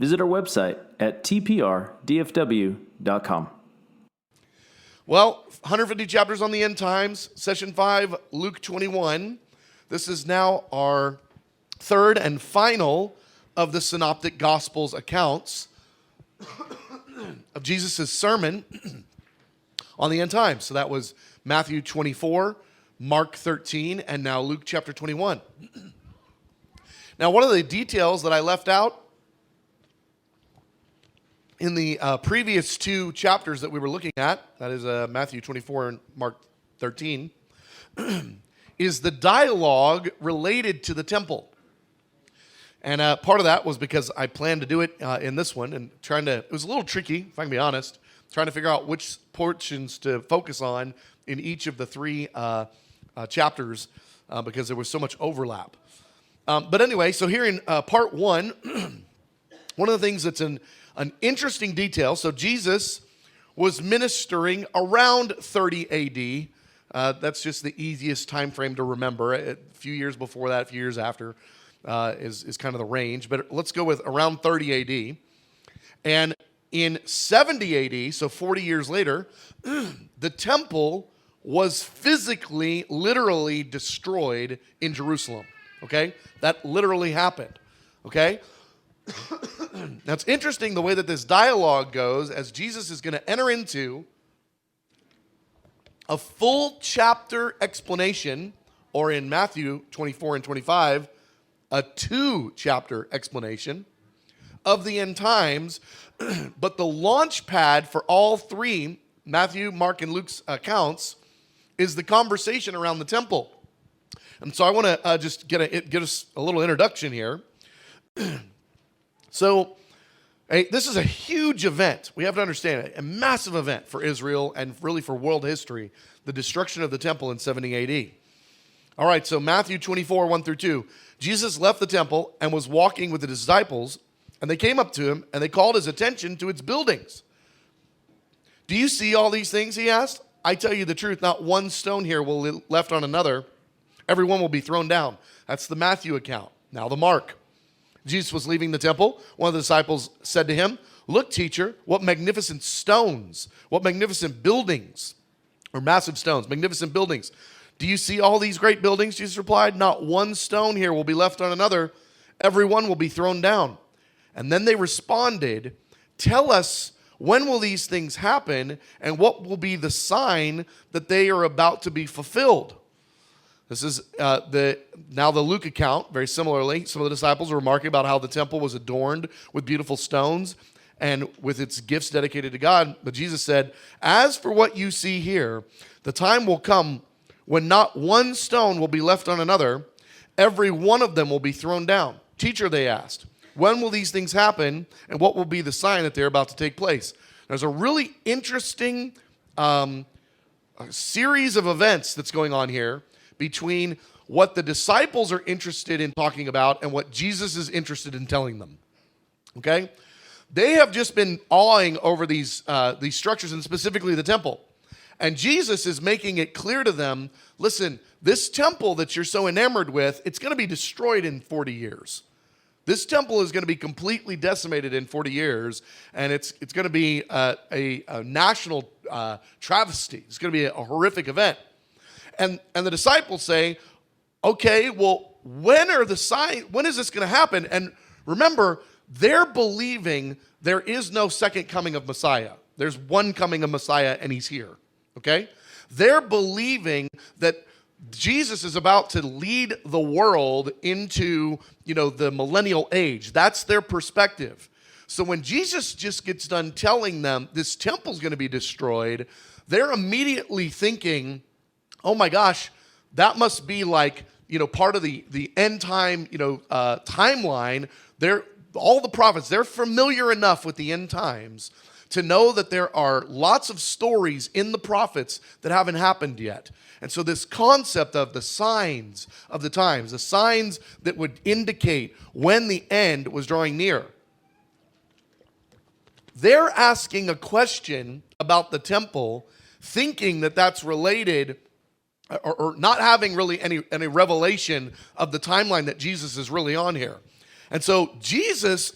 Visit our website at tprdfw.com. Well, 150 chapters on the end times, session 5, Luke 21. This is now our third and final of the Synoptic Gospels accounts of Jesus' sermon on the end times. So that was Matthew 24, Mark 13, and now Luke chapter 21. Now, one of the details that I left out in the previous two chapters that we were looking at, that is Matthew 24 and Mark 13, is the dialogue related to the temple. And part of that was because I planned to do it in this one, and it was a little tricky, if I can be honest, trying to figure out which portions to focus on in each of the three chapters because there was so much overlap. But anyway, so here in part one, one of the things that's an interesting detail, so Jesus was ministering around 30 AD. That's just the easiest time frame to remember. A few years before that, a few years after is kind of the range. But let's go with around 30 AD. And in 70 AD, so 40 years later, the temple was physically, literally destroyed in Jerusalem. Okay? That literally happened. Okay? Now, it's interesting the way that this dialogue goes as Jesus is going to enter into a full chapter explanation, or in Matthew 24 and 25, a 2-chapter explanation of the end times. But the launch pad for all three, Matthew, Mark, and Luke's accounts, is the conversation around the temple. And so I want to just get us a little introduction here. So this is a huge event. We have to understand it. A massive event for Israel and really for world history, the destruction of the temple in 70 AD. All right, so Matthew 24, 1 through 2. Jesus left the temple and was walking with the disciples, and they came up to him, and they called his attention to its buildings. Do you see all these things, he asked? I tell you the truth, not one stone here will be left on another. Everyone will be thrown down. That's the Matthew account. Now the Mark. Jesus was leaving the temple. One of the disciples said to him, "Look, teacher, what magnificent stones, what magnificent buildings," or massive stones, magnificent buildings. "Do you see all these great buildings?" Jesus replied, "Not one stone here will be left on another. Everyone will be thrown down." And then they responded, "Tell us, when will these things happen, and what will be the sign that they are about to be fulfilled?" This is the Luke account. Very similarly, some of the disciples are remarking about how the temple was adorned with beautiful stones and with its gifts dedicated to God. But Jesus said, "As for what you see here, the time will come when not one stone will be left on another. Every one of them will be thrown down." "Teacher," they asked, "when will these things happen, and what will be the sign that they're about to take place?" There's a really interesting series of events that's going on here between what the disciples are interested in talking about and what Jesus is interested in telling them. Okay? They have just been awing over these structures, and specifically the temple. And Jesus is making it clear to them, listen, this temple that you're so enamored with, it's going to be destroyed in 40 years. This temple is going to be completely decimated in 40 years, and it's going to be a national travesty. It's going to be a horrific event. And the disciples say, "Okay, well, when is this going to happen?" And remember, they're believing there is no second coming of Messiah. There's one coming of Messiah, and he's here. Okay? They're believing that Jesus is about to lead the world into, the millennial age. That's their perspective. So when Jesus just gets done telling them this temple's going to be destroyed, they're immediately thinking, oh my gosh, that must be like, part of the end time, timeline. All the prophets, they're familiar enough with the end times to know that there are lots of stories in the prophets that haven't happened yet. And so this concept of the signs of the times, the signs that would indicate when the end was drawing near. They're asking a question about the temple, thinking that that's related or not having really any revelation of the timeline that Jesus is really on here. And so Jesus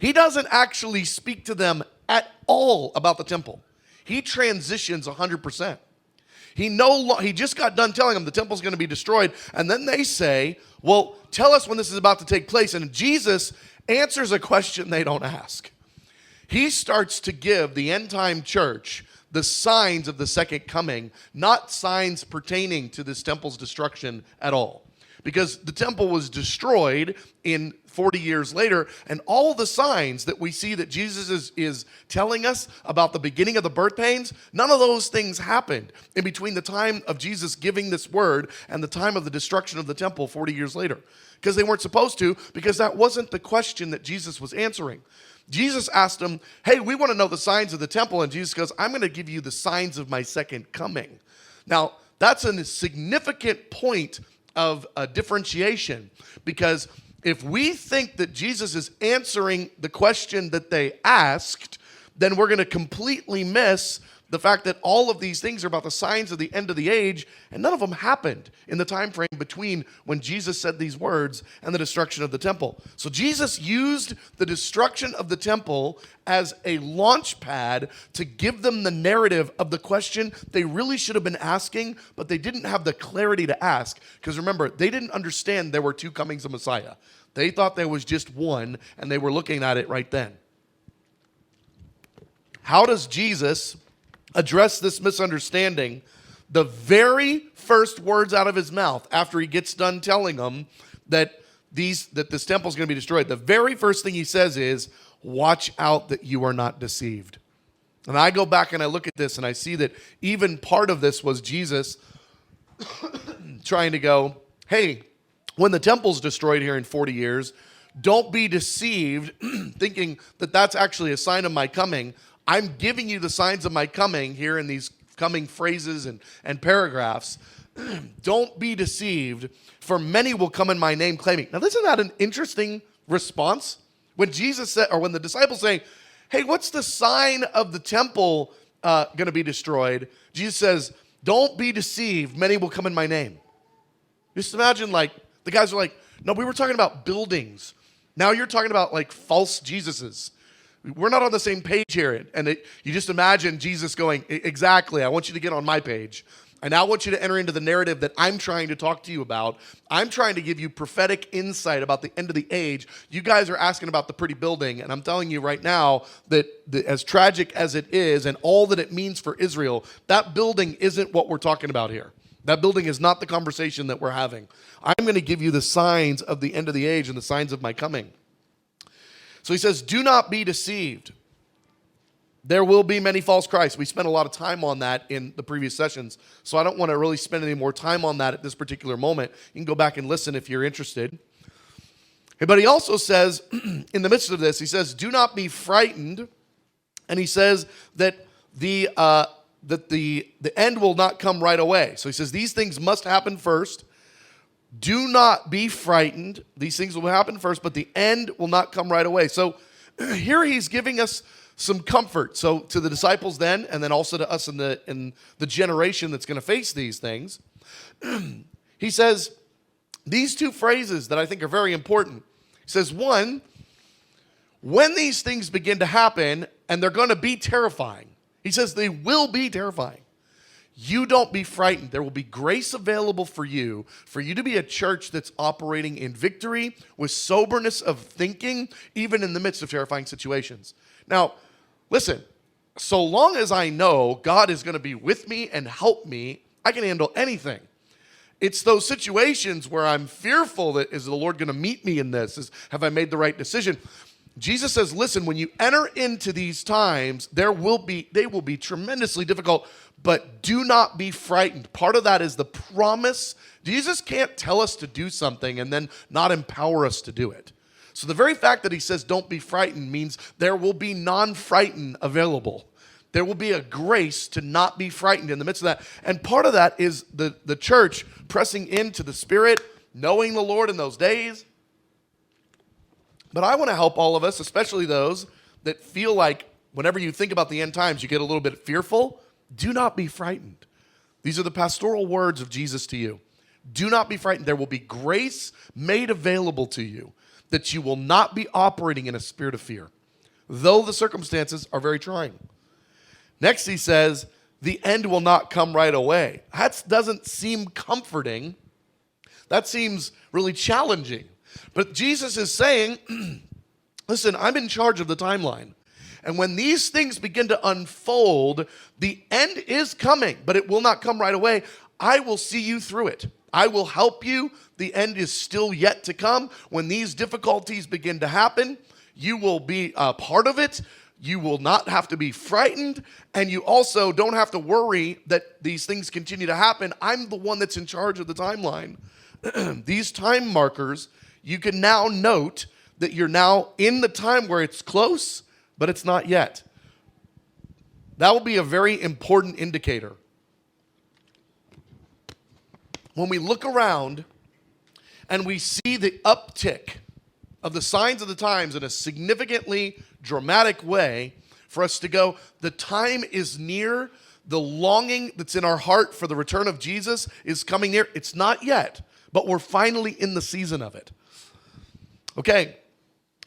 He doesn't actually speak to them at all about the temple. He transitions 100%. He just got done telling them the temple's going to be destroyed. And then they say, well, tell us when this is about to take place. And Jesus answers a question they don't ask. He starts to give the end time church the signs of the second coming, not signs pertaining to this temple's destruction at all. Because the temple was destroyed in 40 years later, and all the signs that we see that Jesus is telling us about the beginning of the birth pains, none of those things happened in between the time of Jesus giving this word and the time of the destruction of the temple 40 years later. Because they weren't supposed to, because that wasn't the question that Jesus was answering. Jesus asked them, hey, we want to know the signs of the temple. And Jesus goes, I'm going to give you the signs of my second coming. Now, that's a significant point of a differentiation, because if we think that Jesus is answering the question that they asked, then we're going to completely miss the fact that all of these things are about the signs of the end of the age, and none of them happened in the time frame between when Jesus said these words and the destruction of the temple. So Jesus used the destruction of the temple as a launch pad to give them the narrative of the question they really should have been asking, but they didn't have the clarity to ask. Because remember, they didn't understand there were two comings of Messiah. They thought there was just one, and they were looking at it right then. How does Jesus address this misunderstanding? The very first words out of his mouth after he gets done telling them that this temple is going to be destroyed, the very first thing he says is, watch out that you are not deceived. And I go back and I look at this and I see that even part of this was Jesus trying to go, hey, when the temple's destroyed here in 40 years, don't be deceived thinking that that's actually a sign of my coming. I'm giving you the signs of my coming here in these coming phrases and paragraphs. Don't be deceived, for many will come in my name claiming. Now, isn't that an interesting response? When Jesus said, or when the disciples saying, hey, what's the sign of the temple going to be destroyed? Jesus says, don't be deceived, many will come in my name. Just imagine, like, the guys are like, no, we were talking about buildings. Now you're talking about like false Jesuses. We're not on the same page here. And you just imagine Jesus going, exactly, I want you to get on my page. I now want you to enter into the narrative that I'm trying to talk to you about. I'm trying to give you prophetic insight about the end of the age. You guys are asking about the pretty building, and I'm telling you right now that as tragic as it is and all that it means for Israel, that building isn't what we're talking about here. That building is not the conversation that we're having. I'm going to give you the signs of the end of the age and the signs of my coming. So he says, do not be deceived. There will be many false Christs. We spent a lot of time on that in the previous sessions, so I don't want to really spend any more time on that at this particular moment. You can go back and listen if you're interested. But he also says, in the midst of this, he says, do not be frightened. And he says that the end will not come right away. So he says, these things must happen first. Do not be frightened. These things will happen first, but the end will not come right away. So here he's giving us some comfort. So to the disciples then, and then also to us in the generation that's going to face these things, he says these two phrases that I think are very important. He says, one, when these things begin to happen, and they're going to be terrifying. He says they will be terrifying. You don't be frightened. There will be grace available for you to be a church that's operating in victory with soberness of thinking, even in the midst of terrifying situations. Now, listen, so long as I know God is going to be with me and help me, I can handle anything. It's those situations where I'm fearful that is the Lord going to meet me in this? Have I made the right decision? Jesus says, listen, when you enter into these times, they will be tremendously difficult, but do not be frightened. Part of that is the promise. Jesus can't tell us to do something and then not empower us to do it. So the very fact that he says don't be frightened means there will be non-frightened available. There will be a grace to not be frightened in the midst of that. And part of that is the church pressing into the Spirit, knowing the Lord in those days. But I want to help all of us, especially those that feel like whenever you think about the end times, you get a little bit fearful. Do not be frightened. These are the pastoral words of Jesus to you. Do not be frightened. There will be grace made available to you that you will not be operating in a spirit of fear. though the circumstances are very trying. Next, he says, the end will not come right away. That doesn't seem comforting. That seems really challenging. But Jesus is saying, listen, I'm in charge of the timeline. And when these things begin to unfold, the end is coming, but it will not come right away. I will see you through it. I will help you. The end is still yet to come. When these difficulties begin to happen, you will be a part of it. You will not have to be frightened, and you also don't have to worry that these things continue to happen. I'm the one that's in charge of the timeline. These time markers, you can now note that you're now in the time where it's close, but it's not yet. That will be a very important indicator. When we look around and we see the uptick of the signs of the times in a significantly dramatic way, for us to go, the time is near, the longing that's in our heart for the return of Jesus is coming near. It's not yet, but we're finally in the season of it. Okay,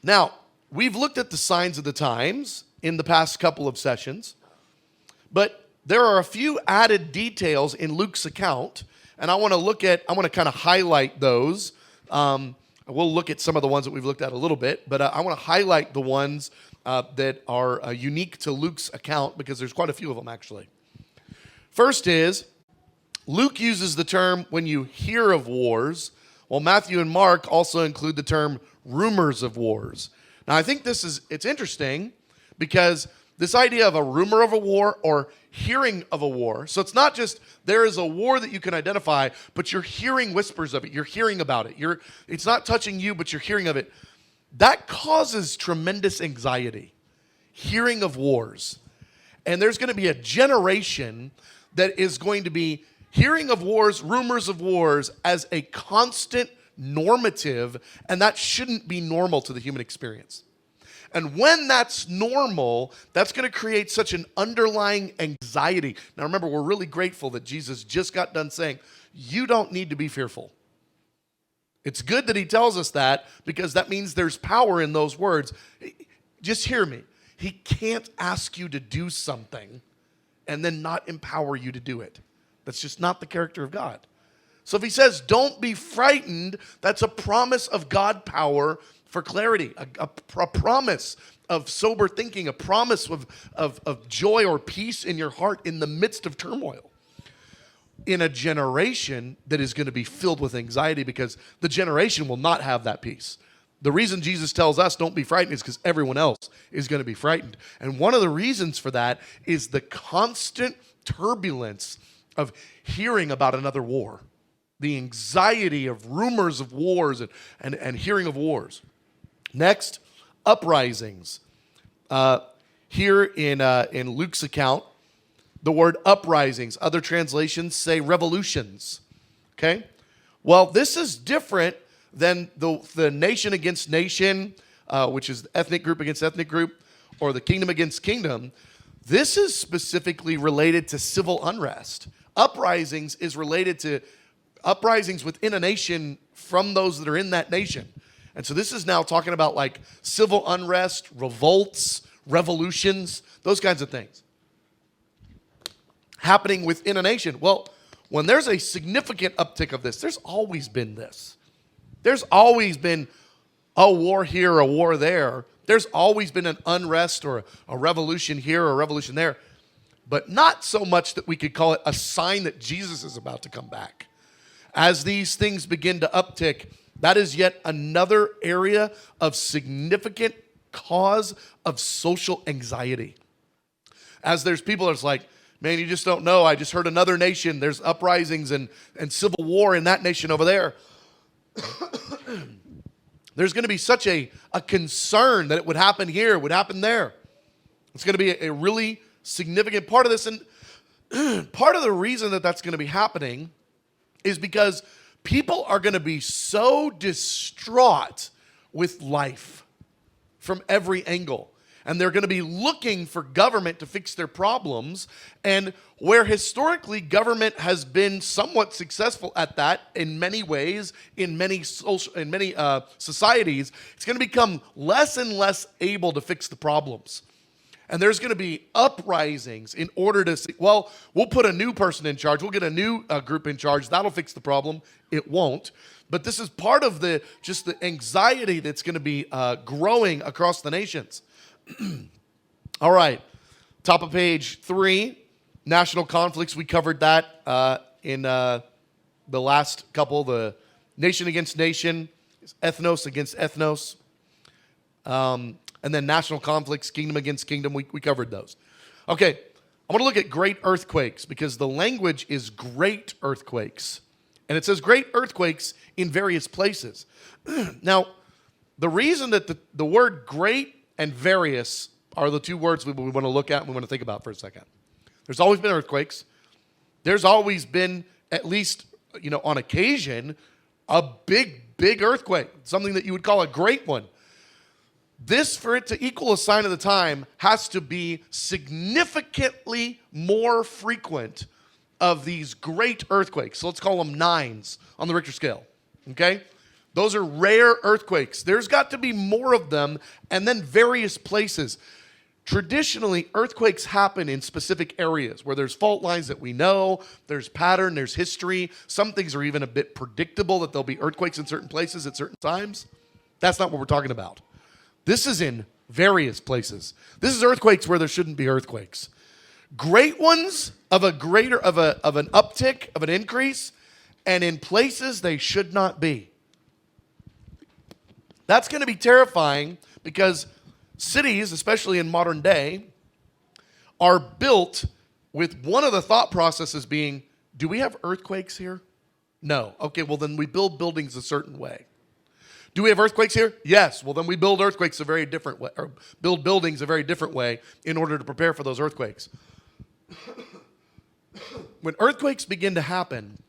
now, we've looked at the signs of the times in the past couple of sessions, but there are a few added details in Luke's account, and I want to kind of highlight those. We'll look at some of the ones that we've looked at a little bit, but I want to highlight the ones that are unique to Luke's account, because there's quite a few of them, actually. First is, Luke uses the term when you hear of wars, while Matthew and Mark also include the term rumors of wars. Now, I think it's interesting, because this idea of a rumor of a war or hearing of a war, so it's not just there is a war that you can identify, but you're hearing whispers of it, you're hearing about it, it's not touching you, but you're hearing of it. That causes tremendous anxiety, hearing of wars. And there's going to be a generation that is going to be hearing of wars, rumors of wars, as a constant normative, and that shouldn't be normal to the human experience. And when that's normal, that's going to create such an underlying anxiety. Now remember, we're really grateful that Jesus just got done saying, you don't need to be fearful. It's good that he tells us that, because that means there's power in those words. Just hear me. He can't ask you to do something and then not empower you to do it. That's just not the character of God. So if he says, don't be frightened, that's a promise of God power for clarity, a promise of sober thinking, a promise of joy or peace in your heart in the midst of turmoil. In a generation that is going to be filled with anxiety, because the generation will not have that peace. The reason Jesus tells us don't be frightened is because everyone else is going to be frightened. And one of the reasons for that is the constant turbulence of hearing about another war. The anxiety of rumors of wars and hearing of wars. Next, uprisings. Here in Luke's account, the word uprisings, other translations say revolutions. Okay? Well, this is different than the nation against nation, which is ethnic group against ethnic group, or the kingdom against kingdom. This is specifically related to civil unrest. Uprisings is related to uprisings within a nation from those that are in that nation. And so this is now talking about like civil unrest, revolts, revolutions, those kinds of things happening within a nation. Well, when there's a significant uptick of this, there's always been this. There's always been a war here, a war there. There's always been an unrest or a revolution here or a revolution there. But not so much that we could call it a sign that Jesus is about to come back. As these things begin to uptick, that is yet another area of significant cause of social anxiety. As there's people that's like, man, you just don't know. I just heard another nation. There's uprisings and civil war in that nation over there. There's going to be such a concern that it would happen here, would happen there. It's going to be a really significant part of this. And part of the reason that that's going to be happening is because people are going to be so distraught with life from every angle. And they're going to be looking for government to fix their problems. And where historically government has been somewhat successful at that in many ways, in many societies, it's going to become less and less able to fix the problems. And there's going to be uprisings in order to see, well, we'll put a new person in charge. We'll get a new group in charge. That'll fix the problem. It won't. But this is part of the anxiety that's going to be growing across the nations. All right. Top of page 3, national conflicts. We covered that in the last couple, the nation against nation, ethnos against ethnos. And then national conflicts, kingdom against kingdom, we covered those. Okay, I want to look at great earthquakes because the language is great earthquakes. And it says great earthquakes in various places. Now, the reason that the word great and various are the two words we want to look at and we want to think about for a second. There's always been earthquakes. There's always been, at least, on occasion, a big earthquake, something that you would call a great one. This, for it to equal a sign of the time, has to be significantly more frequent of these great earthquakes. So let's call them 9s on the Richter scale, okay? Those are rare earthquakes. There's got to be more of them, and then various places. Traditionally, earthquakes happen in specific areas where there's fault lines that we know, there's pattern, there's history. Some things are even a bit predictable that there'll be earthquakes in certain places at certain times. That's not what we're talking about. This is in various places. This is earthquakes where there shouldn't be earthquakes. Great ones of an uptick, of an increase, and in places they should not be. That's going to be terrifying because cities, especially in modern day, are built with one of the thought processes being, do we have earthquakes here? No. Okay, well then we build buildings a certain way. Do we have earthquakes here? Yes. Well, then we build earthquakes a very different way, or build buildings a very different way in order to prepare for those earthquakes. When earthquakes begin to happen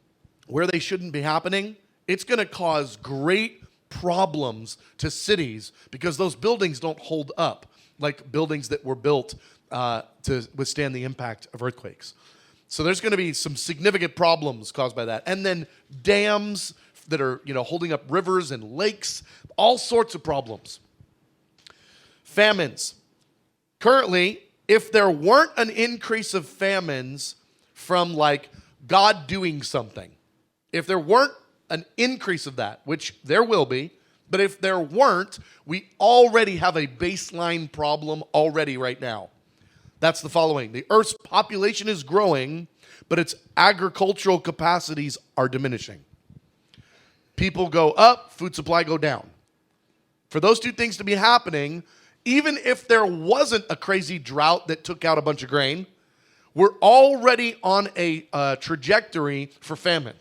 where they shouldn't be happening, it's going to cause great problems to cities because those buildings don't hold up like buildings that were built to withstand the impact of earthquakes. So there's going to be some significant problems caused by that. And then dams that are, holding up rivers and lakes, all sorts of problems. Famines. Currently, if there weren't an increase of famines from like God doing something, if there weren't an increase of that, which there will be, but if there weren't, we already have a baseline problem already right now. That's the following. The Earth's population is growing, but its agricultural capacities are diminishing. People go up, food supply go down. For those two things to be happening, even if there wasn't a crazy drought that took out a bunch of grain, we're already on a trajectory for famine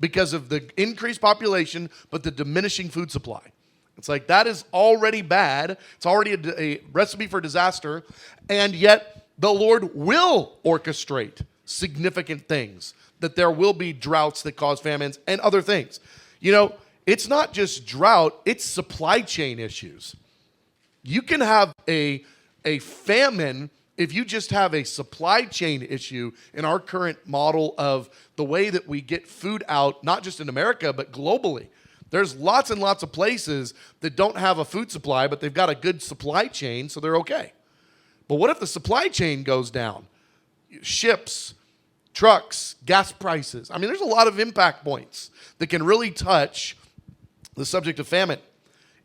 because of the increased population, but the diminishing food supply. It's like that is already bad. It's already a recipe for disaster, and yet the Lord will orchestrate significant things, that there will be droughts that cause famines and other things. It's not just drought, it's supply chain issues. You can have a famine if you just have a supply chain issue in our current model of the way that we get food out, not just in America, but globally. There's lots and lots of places that don't have a food supply, but they've got a good supply chain, so they're okay. But what if the supply chain goes down? Ships, trucks, gas prices. There's a lot of impact points that can really touch the subject of famine.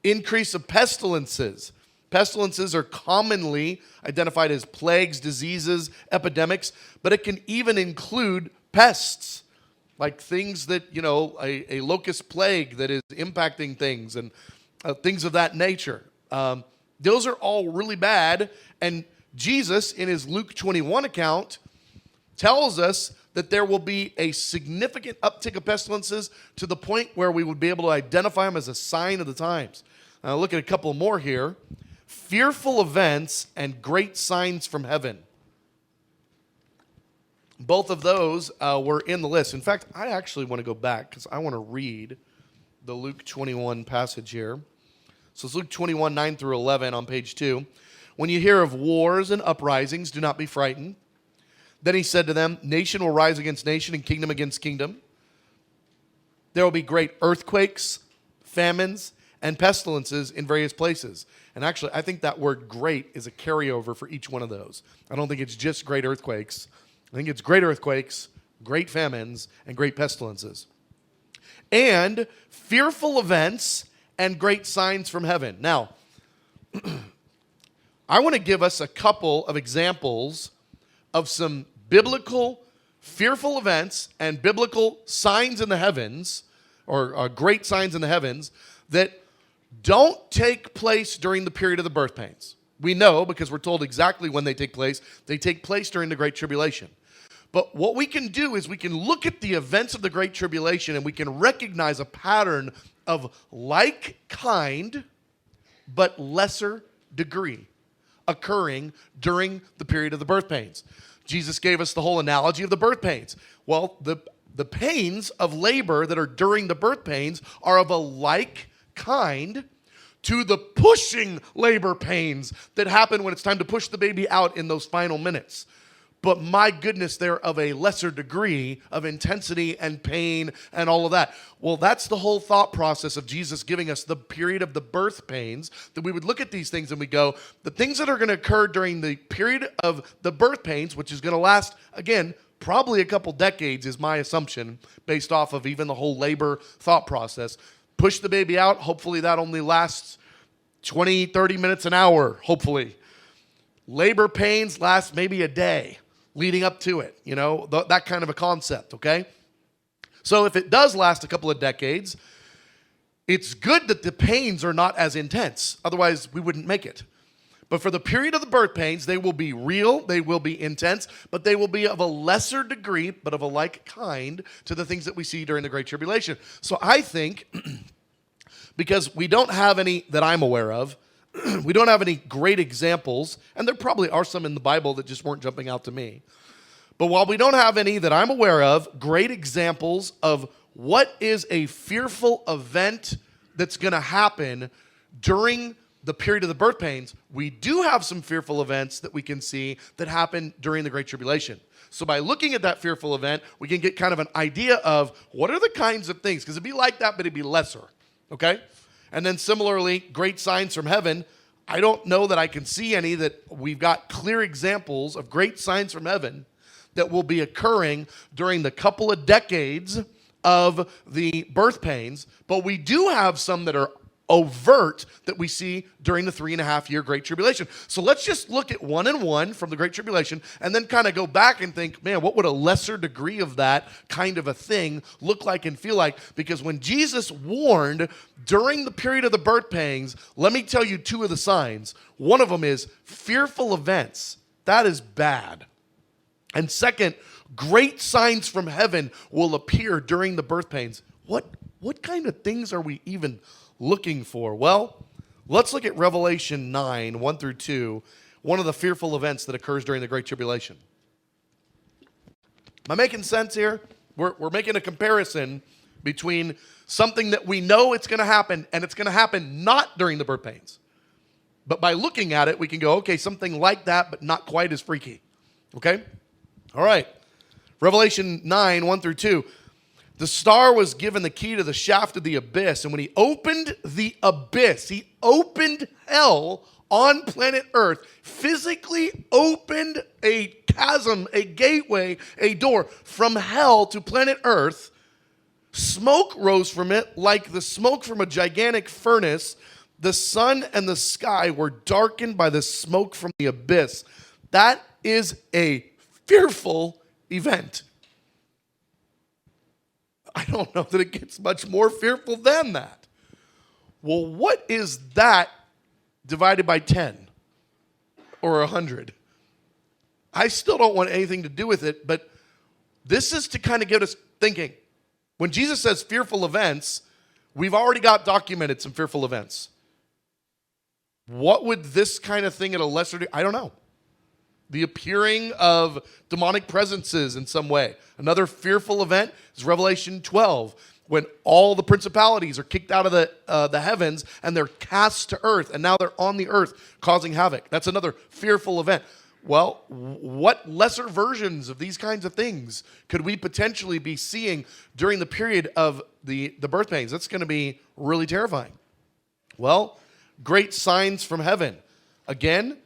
Increase of pestilences. Pestilences are commonly identified as plagues, diseases, epidemics, but it can even include pests, like things that, a locust plague that is impacting things and things of that nature. Those are all really bad, and Jesus, in his Luke 21 account, tells us that there will be a significant uptick of pestilences to the point where we would be able to identify them as a sign of the times. Now, look at a couple more here. Fearful events and great signs from heaven. Both of those were in the list. In fact, I actually want to go back because I want to read the Luke 21 passage here. So it's Luke 21, 9 through 11 on page 2. When you hear of wars and uprisings, do not be frightened. Then he said to them, nation will rise against nation and kingdom against kingdom. There will be great earthquakes, famines, and pestilences in various places. And actually, I think that word great is a carryover for each one of those. I don't think it's just great earthquakes. I think it's great earthquakes, great famines, and great pestilences. And fearful events and great signs from heaven. Now, I want to give us a couple of examples of some biblical fearful events and biblical signs in the heavens, or great signs in the heavens, that don't take place during the period of the birth pains. We know, because we're told exactly when they take place. They take place during the Great Tribulation. But what we can do is we can look at the events of the Great Tribulation and we can recognize a pattern of like kind but lesser degree occurring during the period of the birth pains. Jesus gave us the whole analogy of the birth pains. Well, the pains of labor that are during the birth pains are of a like kind to the pushing labor pains that happen when it's time to push the baby out in those final minutes. But my goodness, they're of a lesser degree of intensity and pain and all of that. Well, that's the whole thought process of Jesus giving us the period of the birth pains, that we would look at these things and we go, the things that are going to occur during the period of the birth pains, which is going to last, again, probably a couple decades is my assumption, based off of even the whole labor thought process. Push the baby out, hopefully that only lasts 20, 30 minutes, an hour, hopefully. Labor pains last maybe a day leading up to it, that kind of a concept, okay? So if it does last a couple of decades, it's good that the pains are not as intense. Otherwise, we wouldn't make it. But for the period of the birth pains, they will be real, they will be intense, but they will be of a lesser degree, but of a like kind to the things that we see during the Great Tribulation. So I think, because we don't have any that I'm aware of, we don't have any great examples, and there probably are some in the Bible that just weren't jumping out to me. But while we don't have any that I'm aware of, great examples of what is a fearful event that's going to happen during the period of the birth pains, we do have some fearful events that we can see that happen during the Great Tribulation. So by looking at that fearful event, we can get kind of an idea of what are the kinds of things, because it'd be like that, but it'd be lesser, okay? And then similarly, great signs from heaven. I don't know that I can see any that we've got clear examples of great signs from heaven that will be occurring during the couple of decades of the birth pains. But we do have some that are overt that we see during the 3.5-year Great Tribulation. So let's just look at one and one from the Great Tribulation and then kind of go back and think, man, what would a lesser degree of that kind of a thing look like and feel like? Because when Jesus warned during the period of the birth pains, let me tell you two of the signs. One of them is fearful events. That is bad. And second, great signs from heaven will appear during the birth pains. What kind of things are we even looking for? Well, let's look at Revelation 9, 1 through 2, one of the fearful events that occurs during the Great Tribulation. Am I making sense here? We're making a comparison between something that we know it's going to happen, and it's going to happen not during the birth pains. But by looking at it, we can go, okay, something like that, but not quite as freaky. Okay? All right. Revelation 9, 1 through 2. The star was given the key to the shaft of the abyss. And when he opened the abyss, he opened hell on planet Earth, physically opened a chasm, a gateway, a door from hell to planet Earth. Smoke rose from it like the smoke from a gigantic furnace. The sun and the sky were darkened by the smoke from the abyss. That is a fearful event. I don't know that it gets much more fearful than that. Well, what is that divided by 10 or 100? I still don't want anything to do with it, but this is to kind of get us thinking. When Jesus says fearful events, we've already got documented some fearful events. What would this kind of thing at a lesser degree? I don't know. The appearing of demonic presences in some way. Another fearful event is Revelation 12. when all the principalities are kicked out of the heavens and they're cast to earth, and now they're on the earth causing havoc. That's another fearful event. Well, what lesser versions of these kinds of things could we potentially be seeing during the period of the birth pains? That's going to be really terrifying. Well, great signs from heaven. Again,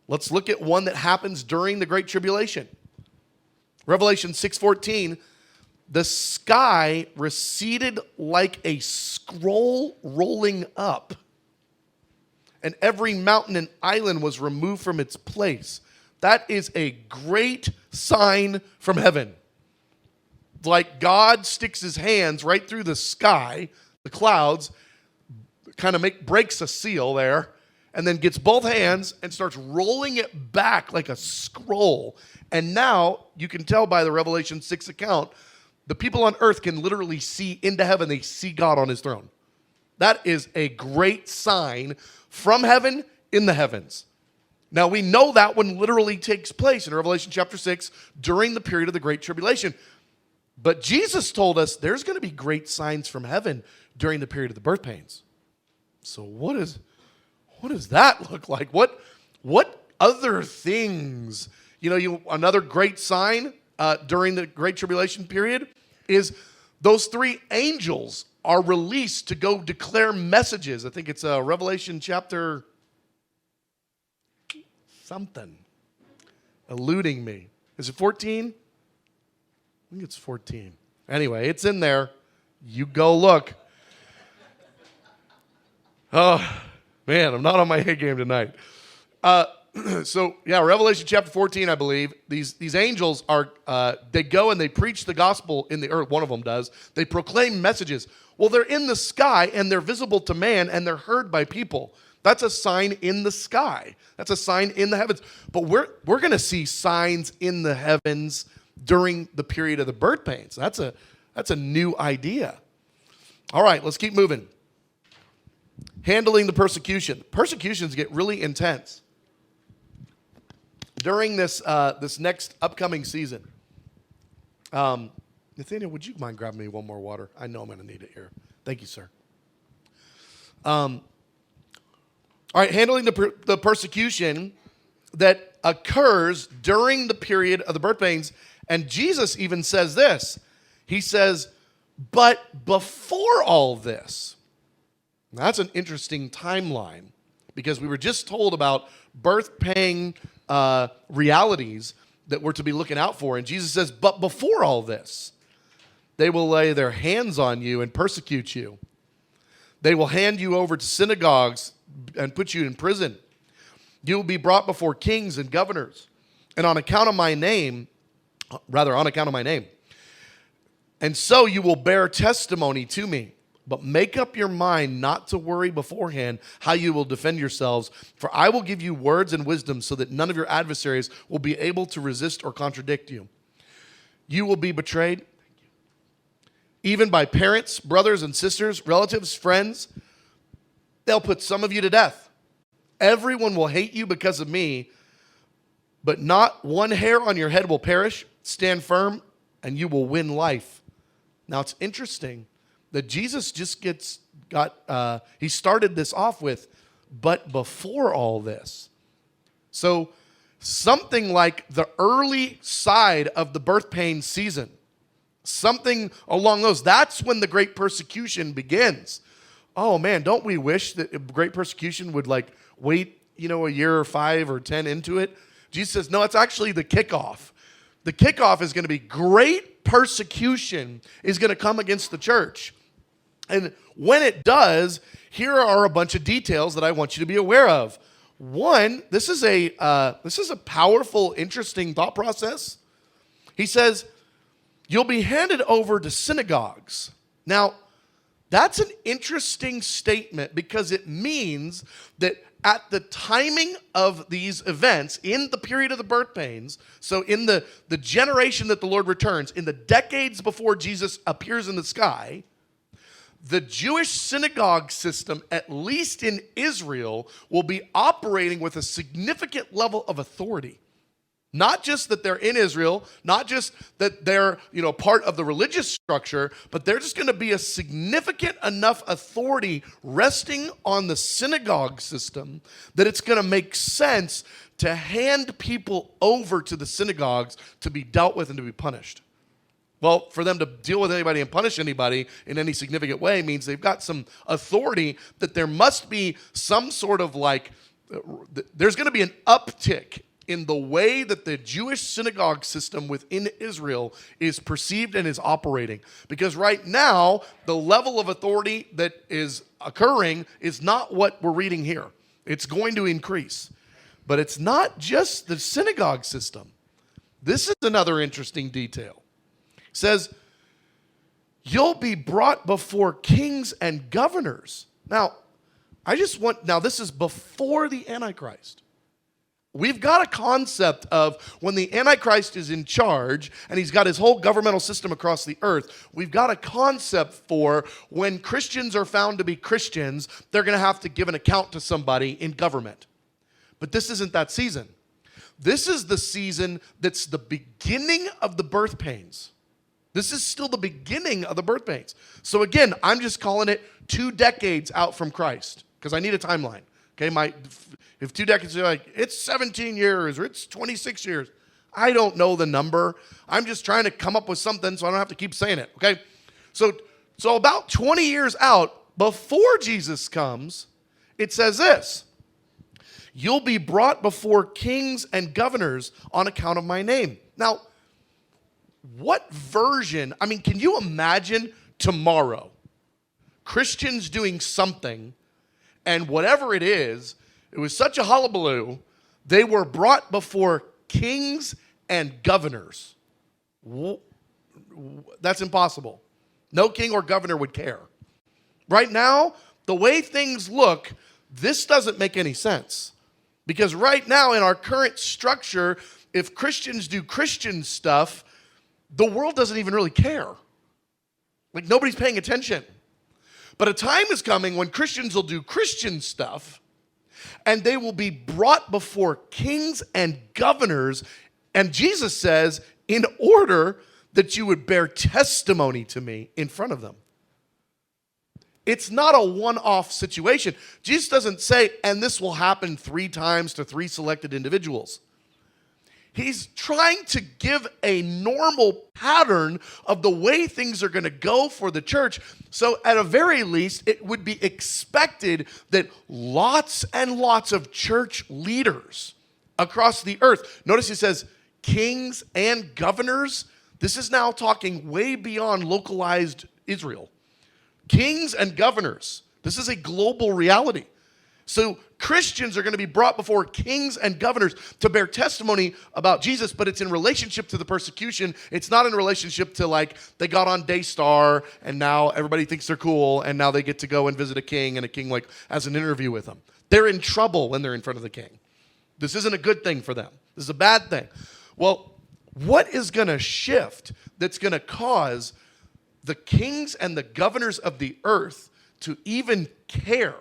let's look at one that happens during the Great Tribulation. Revelation 6:14, the sky receded like a scroll rolling up, and every mountain and island was removed from its place. That is a great sign from heaven. Like God sticks his hands right through the sky, the clouds, kind of breaks a seal there, and then gets both hands and starts rolling it back like a scroll. And now you can tell by the Revelation 6 account, the people on earth can literally see into heaven. They see God on his throne. That is a great sign from heaven in the heavens. Now we know that one literally takes place in Revelation chapter 6 during the period of the Great Tribulation. But Jesus told us there's going to be great signs from heaven during the period of the birth pains. So what does that look like? What other things? Another great sign during the Great Tribulation period is those three angels are released to go declare messages. I think it's Revelation chapter something. Eluding me. Is it 14? I think it's 14. Anyway, it's in there. You go look. Oh, man, I'm not on my A game tonight. Revelation chapter 14, I believe, these angels are, they go and they preach the gospel in the earth. One of them does. They proclaim messages. Well, they're in the sky and they're visible to man and they're heard by people. That's a sign in the sky. That's a sign in the heavens. But we're going to see signs in the heavens during the period of the birth pains. That's a new idea. All right, let's keep moving. Handling the persecution. Persecutions get really intense during this next upcoming season. Nathaniel, would you mind grabbing me one more water? I know I'm going to need it here. Thank you, sir. All right, handling the persecution that occurs during the period of the birth pains. And Jesus even says this. He says, but before all this. Now, that's an interesting timeline because we were just told about birth pain realities that we're to be looking out for. And Jesus says, but before all this, they will lay their hands on you and persecute you. They will hand you over to synagogues and put you in prison. You will be brought before kings and governors. And on account of my name, and so you will bear testimony to me. But make up your mind not to worry beforehand how you will defend yourselves, for I will give you words and wisdom so that none of your adversaries will be able to resist or contradict you. You will be betrayed, even by parents, brothers and sisters, relatives, friends. They'll put some of you to death. Everyone will hate you because of me, but not one hair on your head will perish. Stand firm, and you will win life. Now, it's interesting that Jesus just he started this off with, but before all this. So something like the early side of the birth pain season, something along those, that's when the great persecution begins. Oh man, don't we wish that great persecution would wait, a year or 5 or 10 into it? Jesus says, no, it's actually the kickoff. The kickoff is going to be great persecution is going to come against the church. And when it does, here are a bunch of details that I want you to be aware of. One, this is a powerful, interesting thought process. He says, you'll be handed over to synagogues. Now, that's an interesting statement because it means that at the timing of these events, in the period of the birth pains, so in the generation that the Lord returns, in the decades before Jesus appears in the sky, the Jewish synagogue system, at least in Israel, will be operating with a significant level of authority. Not just that they're in Israel, not just that they're, part of the religious structure, but they're just going to be a significant enough authority resting on the synagogue system that it's going to make sense to hand people over to the synagogues to be dealt with and to be punished. Well, for them to deal with anybody and punish anybody in any significant way means they've got some authority, that there must be some sort of there's going to be an uptick in the way that the Jewish synagogue system within Israel is perceived and is operating. Because right now, the level of authority that is occurring is not what we're reading here. It's going to increase. But it's not just the synagogue system. This is another interesting detail. It says, you'll be brought before kings and governors. Now, this is before the Antichrist. We've got a concept of when the Antichrist is in charge and he's got his whole governmental system across the earth, we've got a concept for when Christians are found to be Christians, they're going to have to give an account to somebody in government. But this isn't that season. This is the season that's the beginning of the birth pains. This is still the beginning of the birth pains. So again, I'm just calling it 2 decades out from Christ because I need a timeline. Okay, if 2 decades are it's 17 years or it's 26 years, I don't know the number. I'm just trying to come up with something so I don't have to keep saying it, okay? So about 20 years out, before Jesus comes, it says this, you'll be brought before kings and governors on account of my name. Now, what version, can you imagine tomorrow Christians doing something, and whatever it was such a hullabaloo, they were brought before kings and governors. That's impossible. No king or governor would care. Right now, the way things look, this doesn't make any sense. Because right now, in our current structure, if Christians do Christian stuff, the world doesn't even really care. Nobody's paying attention. But a time is coming when Christians will do Christian stuff, and they will be brought before kings and governors, and Jesus says, in order that you would bear testimony to me in front of them. It's not a one-off situation. Jesus doesn't say, and this will happen 3 times to 3 selected individuals. He's trying to give a normal pattern of the way things are going to go for the church. So at a very least, it would be expected that lots and lots of church leaders across the earth, notice he says kings and governors. This is now talking way beyond localized Israel. Kings and governors. This is a global reality. So Christians are going to be brought before kings and governors to bear testimony about Jesus, but it's in relationship to the persecution. It's not in relationship to they got on Daystar and now everybody thinks they're cool and now they get to go and visit a king and a king has an interview with them. They're in trouble when they're in front of the king. This isn't a good thing for them. This is a bad thing. Well, what is going to shift that's going to cause the kings and the governors of the earth to even care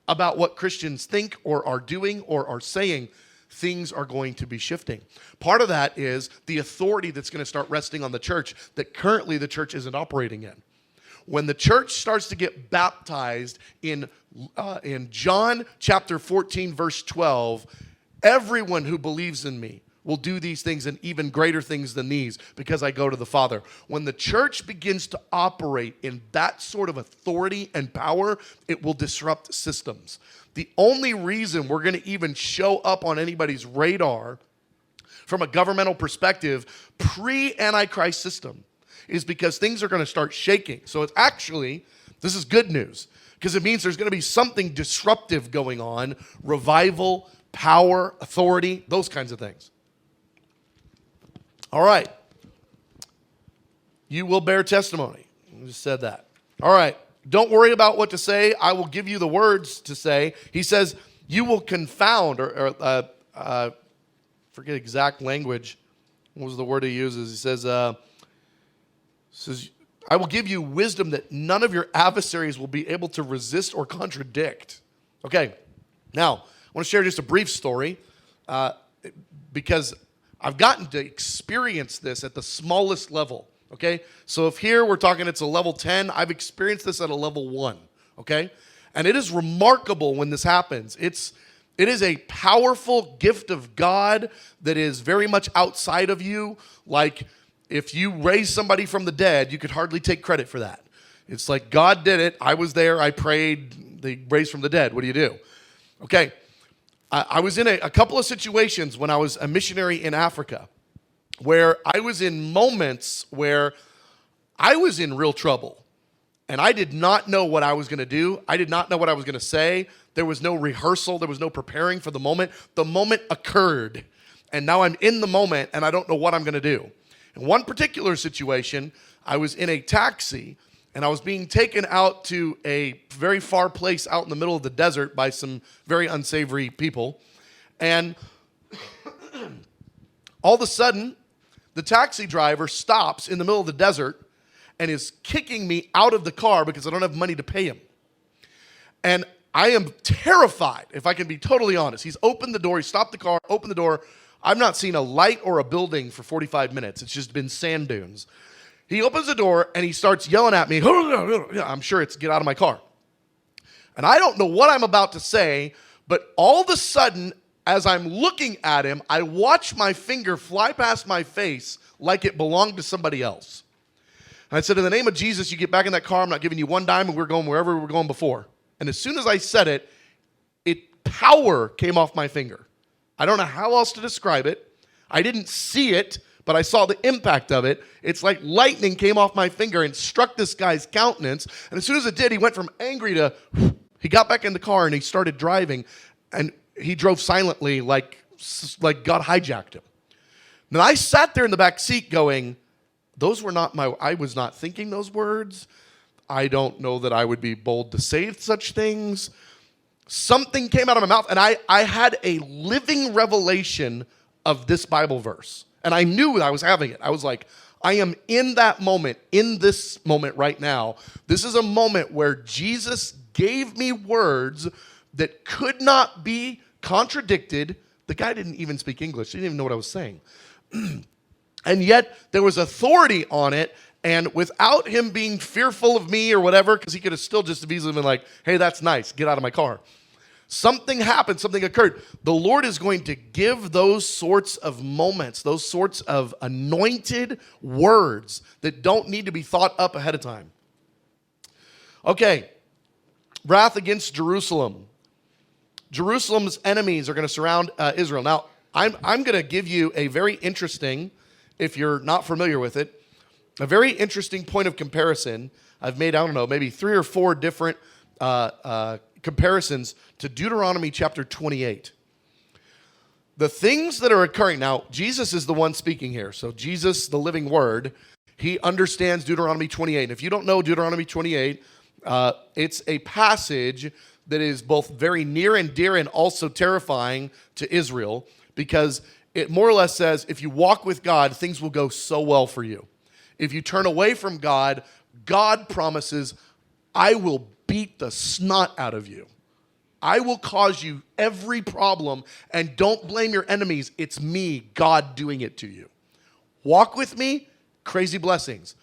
about what Christians think or are doing or are saying? Things are going to be shifting. Part of that is the authority that's going to start resting on the church that currently the church isn't operating in. When the church starts to get baptized in John chapter 14, verse 12, everyone who believes in me will do these things and even greater things than these because I go to the Father. When the church begins to operate in that sort of authority and power, it will disrupt systems. The only reason we're going to even show up on anybody's radar from a governmental perspective pre-Antichrist system is because things are going to start shaking. So it's actually, this is good news because it means there's going to be something disruptive going on, revival, power, authority, those kinds of things. All right. You will bear testimony. I just said that. All right. Don't worry about what to say. I will give you the words to say. He says, you will confound, forget exact language. What was the word he uses? He says, I will give you wisdom that none of your adversaries will be able to resist or contradict. Okay. Now, I want to share just a brief story because I've gotten to experience this at the smallest level, okay? So if here we're talking it's a level 10, I've experienced this at a level 1, okay? And it is remarkable when this happens. It is a powerful gift of God that is very much outside of you. Like if you raise somebody from the dead, you could hardly take credit for that. It's like God did it. I was there. I prayed. They raised from the dead. What do you do? Okay. I was in a couple of situations when I was a missionary in Africa where I was in moments where I was in real trouble and I did not know what I was going to do. I did not know what I was going to say. There was no rehearsal. There was no preparing for the moment. The moment occurred and now I'm in the moment and I don't know what I'm going to do. In one particular situation, I was in a taxi and I was being taken out to a very far place out in the middle of the desert by some very unsavory people. And all of a sudden, the taxi driver stops in the middle of the desert and is kicking me out of the car because I don't have money to pay him. And I am terrified, if I can be totally honest. He's opened the door, he stopped the car, opened the door. I've not seen a light or a building for 45 minutes. It's just been sand dunes. He opens the door and he starts yelling at me. I'm sure it's get out of my car. And I don't know what I'm about to say, but all of a sudden, as I'm looking at him, I watch my finger fly past my face like it belonged to somebody else. And I said, in the name of Jesus, you get back in that car. I'm not giving you one dime, and we're going wherever we were going before. And as soon as I said it, power came off my finger. I don't know how else to describe it. I didn't see it, but I saw the impact of it. It's like lightning came off my finger and struck this guy's countenance. And as soon as it did, he went from angry to, he got back in the car and he started driving. And he drove silently like God hijacked him. Now I sat there in the back seat going, I was not thinking those words. I don't know that I would be bold to say such things. Something came out of my mouth and I had a living revelation of this Bible verse. And I knew I was having it. I was like, I am in that moment, in this moment right now. This is a moment where Jesus gave me words that could not be contradicted. The guy didn't even speak English. He didn't even know what I was saying. And yet there was authority on it. And without him being fearful of me or whatever, because he could have still just as easily been like, hey, that's nice. Get out of my car. Something happened, something occurred. The Lord is going to give those sorts of moments, those sorts of anointed words that don't need to be thought up ahead of time. Okay, wrath against Jerusalem. Jerusalem's enemies are going to surround Israel. Now, I'm going to give you a very interesting, if you're not familiar with it, a very interesting point of comparison. I've made, I don't know, maybe 3 or 4 different comparisons to Deuteronomy chapter 28. The things that are occurring, now Jesus is the one speaking here. So Jesus, the living word, he understands Deuteronomy 28. And if you don't know Deuteronomy 28, it's a passage that is both very near and dear and also terrifying to Israel because it more or less says, if you walk with God, things will go so well for you. If you turn away from God, God promises, I will beat the snot out of you. I will cause you every problem, and don't blame your enemies. It's me, God, doing it to you. Walk with me, crazy blessings.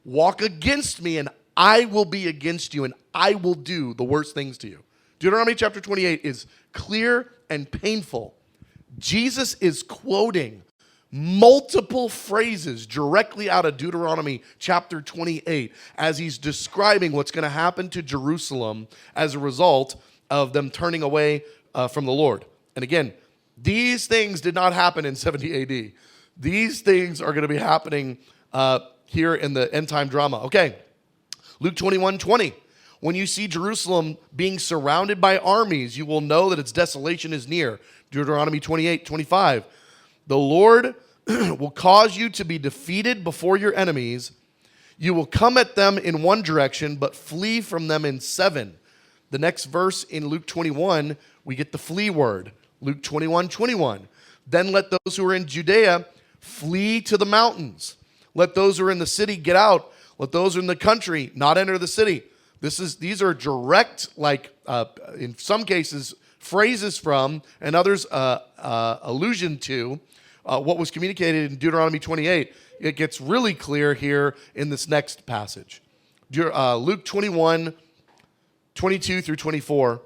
Walk against me, and I will be against you, and I will do the worst things to you. Deuteronomy chapter 28 is clear and painful. Jesus is quoting multiple phrases directly out of Deuteronomy chapter 28 as he's describing what's going to happen to Jerusalem as a result of them turning away from the Lord. And again, these things did not happen in 70 AD. These things are going to be happening here in the end time drama. Okay, Luke 21:20. When you see Jerusalem being surrounded by armies, you will know that its desolation is near. Deuteronomy 28:25. The Lord will cause you to be defeated before your enemies. You will come at them in one direction, but flee from them in 7. The next verse in Luke 21, we get the flee word. Luke 21:21. Then let those who are in Judea flee to the mountains. Let those who are in the city get out. Let those who are in the country not enter the city. These are direct, in some cases, phrases from, and others allusion to, what was communicated in Deuteronomy 28, it gets really clear here in this next passage. Luke 21, 22 through 24.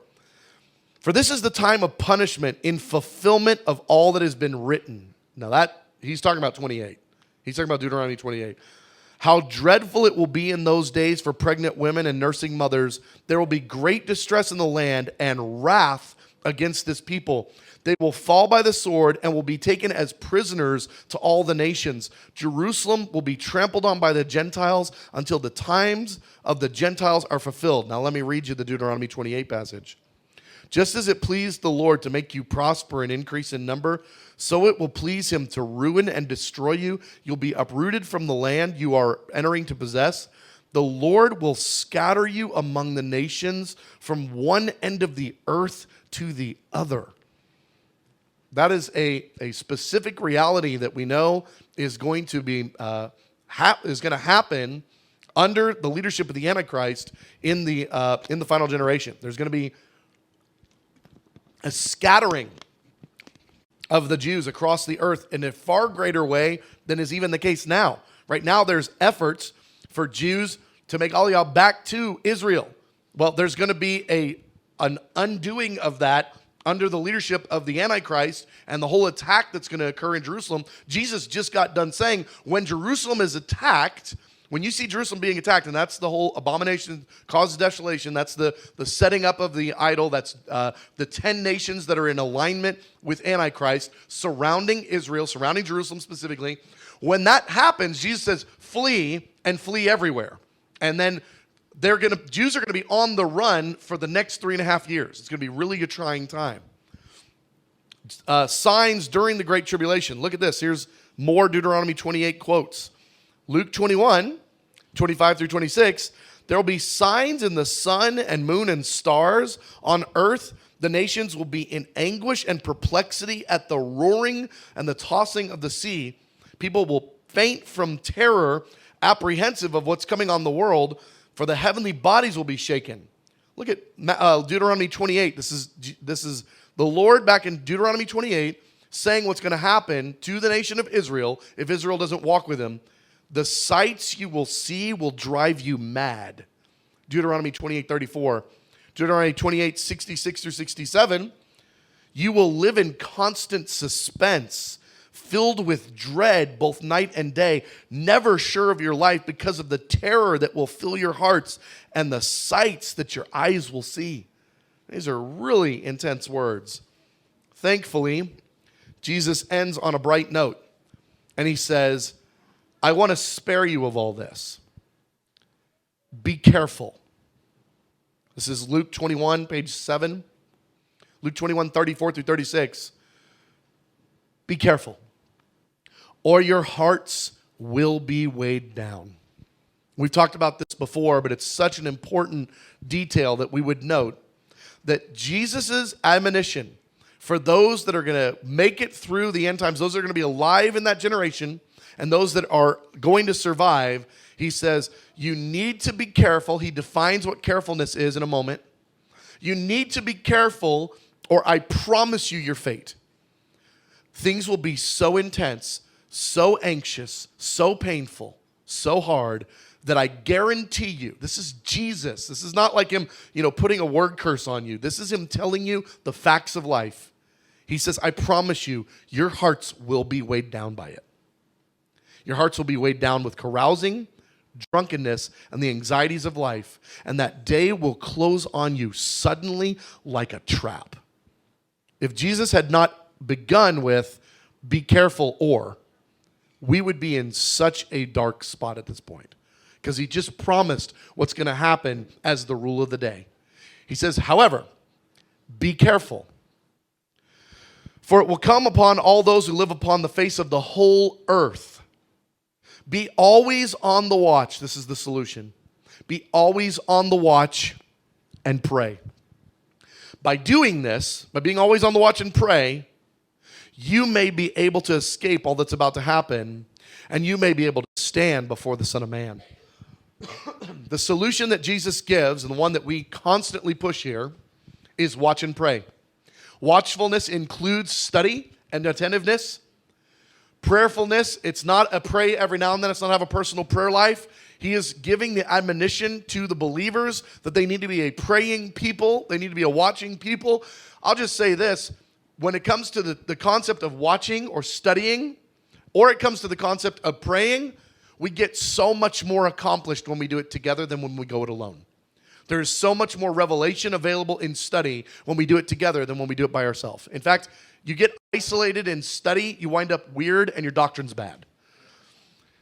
For this is the time of punishment in fulfillment of all that has been written. Now he's talking about 28. He's talking about Deuteronomy 28. How dreadful it will be in those days for pregnant women and nursing mothers. There will be great distress in the land and wrath against this people. They will fall by the sword and will be taken as prisoners to all the nations. Jerusalem will be trampled on by the Gentiles until the times of the Gentiles are fulfilled. Now let me read you the Deuteronomy 28 passage. Just as it pleased the Lord to make you prosper and increase in number, so it will please him to ruin and destroy you. You'll be uprooted from the land you are entering to possess. The Lord will scatter you among the nations from one end of the earth to the other. That is a specific reality that we know is going to be is going to happen under the leadership of the Antichrist in the final generation. There's going to be a scattering of the Jews across the earth in a far greater way than is even the case now. Right now, there's efforts for Jews to make Aliyah back to Israel. Well, there's going to be an undoing of that under the leadership of the Antichrist and the whole attack that's going to occur in Jerusalem. Jesus just got done saying, when Jerusalem is attacked, when you see Jerusalem being attacked, and that's the whole abomination, causes desolation, that's the setting up of the idol, that's the 10 nations that are in alignment with Antichrist, surrounding Israel, surrounding Jerusalem specifically. When that happens, Jesus says, flee and flee everywhere. And then Jews are going to be on the run for the next 3.5 years. It's going to be really a trying time. Signs during the Great Tribulation. Look at this. Here's more Deuteronomy 28 quotes. Luke 21, 25 through 26. There will be signs in the sun and moon and stars. On earth, the nations will be in anguish and perplexity at the roaring and the tossing of the sea. People will faint from terror, apprehensive of what's coming on the world, for the heavenly bodies will be shaken. Look at Deuteronomy 28. This is the Lord back in Deuteronomy 28 saying what's going to happen to the nation of Israel if Israel doesn't walk with him. The sights you will see will drive you mad. Deuteronomy 28:34. Deuteronomy 28:66 through 67. You will live in constant suspense, filled with dread both night and day, never sure of your life because of the terror that will fill your hearts and the sights that your eyes will see. These are really intense words. Thankfully, Jesus ends on a bright note, and he says, I want to spare you of all this. Be careful. This is Luke 21, page 7. Luke 21, 34 through 36. Be careful, or your hearts will be weighed down. We've talked about this before, but it's such an important detail that we would note that Jesus' admonition for those that are going to make it through the end times, those that are going to be alive in that generation, and those that are going to survive, he says, you need to be careful. He defines what carefulness is in a moment. You need to be careful, or I promise you your fate. Things will be so intense, so anxious, so painful, so hard, that I guarantee you, this is Jesus. This is not like him, putting a word curse on you. This is him telling you the facts of life. He says, I promise you, your hearts will be weighed down by it. Your hearts will be weighed down with carousing, drunkenness, and the anxieties of life. And that day will close on you suddenly like a trap. If Jesus had not begun with, be careful, or, we would be in such a dark spot at this point. Because he just promised what's going to happen as the rule of the day. He says, however, be careful. For it will come upon all those who live upon the face of the whole earth. Be always on the watch. This is the solution. Be always on the watch and pray. By doing this, by being always on the watch and pray, you may be able to escape all that's about to happen, and you may be able to stand before the Son of Man. The solution that Jesus gives, and the one that we constantly push here, is watch and pray. Watchfulness includes study and attentiveness. Prayerfulness, it's not a pray every now and then. It's not have a personal prayer life. He is giving the admonition to the believers that they need to be a praying people. They need to be a watching people. I'll just say this. When it comes to the concept of watching or studying, or it comes to the concept of praying, we get so much more accomplished when we do it together than when we go it alone. There is so much more revelation available in study when we do it together than when we do it by ourselves. In fact, you get isolated in study, you wind up weird, and your doctrine's bad.